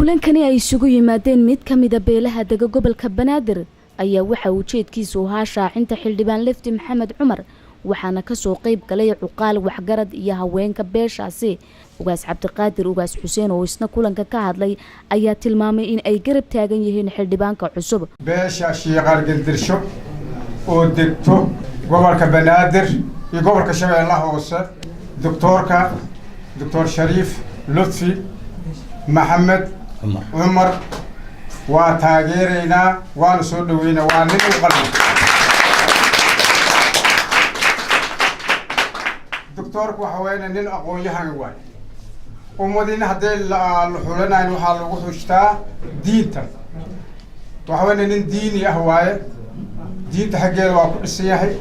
kulankani ay isugu yimaadeen mid ka mid ah beelaha dega gobolka Banaadir ayaa waxa uu jeedkiisu ahaa shaacinta xildhibaan Lefti Maxamed Cumar waxaana ka soo qayb galay cuqaal waxgarad iyo haweenka beeshaasi ugaas Cabdiqaadir ugaas Xuseen oo isna kulanka ka hadlay ayaa tilmaamay in ay garab taagan yihiin xildhibaanka cusub beesha Sheekh Gendirsho oo degto gobolka Banaadir iyo gobolka Shabeellaha Hoose Dr. Shariif Lutfi Maxamed Cumar waa taageerayna waan soo dhaweynaa waa nin u qalbi دكتورك وحوينا نين أقوياء هواي ومدينة هذه الحولنا إنه حلو وحشتا دينتا وحوينا نين ديني هواي دين حقيقة واقع السياحي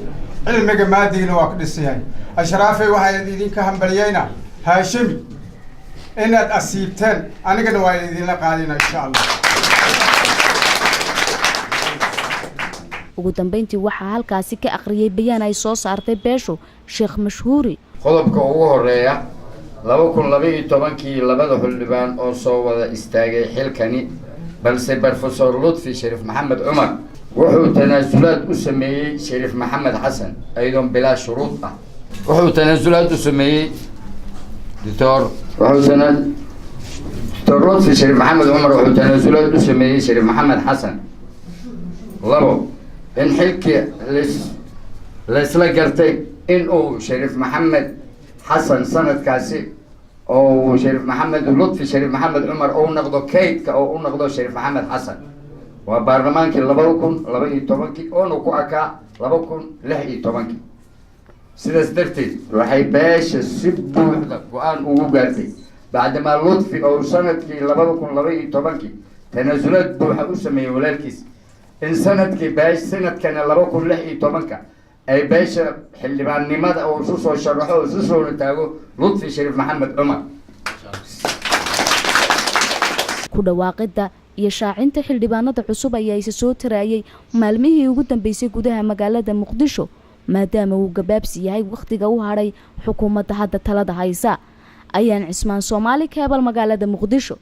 علم ما دين واقع السياحي أشرافي وحيد دين كهم بلينا هاشمي إن أسيبتن أنا كنا وايدين لقالينا إن شاء الله ugu dambeyntii waxa halkaasi ka aqriyay bayaan ay soo saartay beesho Sheekh Mashhuuri qodobka ugu horeeya 2012kii labada xildhibaan oo soo wada istaagay xilkani balse Professor Lutfi Shariif Maxamed Cumar wuxuu tanaasulaad u sameeyay Shariif Maxamed Xasan aydoon bilaa shuruud ah wuxuu tanaasulaad u sameeyay Dr. Lutfi Shariif Maxamed Cumar wuxuu tanaasulaad u sameeyay Shariif Maxamed Xasan labo إن حكي لسلا قرتي إنه شريف محمد حسن سنة كاسي أو شريف محمد لطفي شريف محمد عمر أو نقضو كيت أو نقضو شريف محمد حسن وبرلمان كي لبوكم لبي تومنكي أو نكو أكا لبوكم لحي تومنكي سيدس درتي وحي باش السبو وأن قرتي بعد ما لطفي أو سنة كي لبوكم لبي تومنكي تنازلات بوحة أسمي ولالكيس إن سنة كباش سنة كان لبوكم لحي تومنكا أي باش حلبان نماد أو سوسو شرحو سوسو نتاغو لطفي شريف محمد عمر كودا واقدا iyo shaacinta xildhibaanada cusub ayaa isa soo tiraayay maalmihii ugu dambeysay gudaha magaalada Muqdisho maadaama uu gabaabsi yahay waqtiga u haray xukuumadda hadda talada haysa ayaan Cismaan Soomaali Keebal magaalada Muqdisho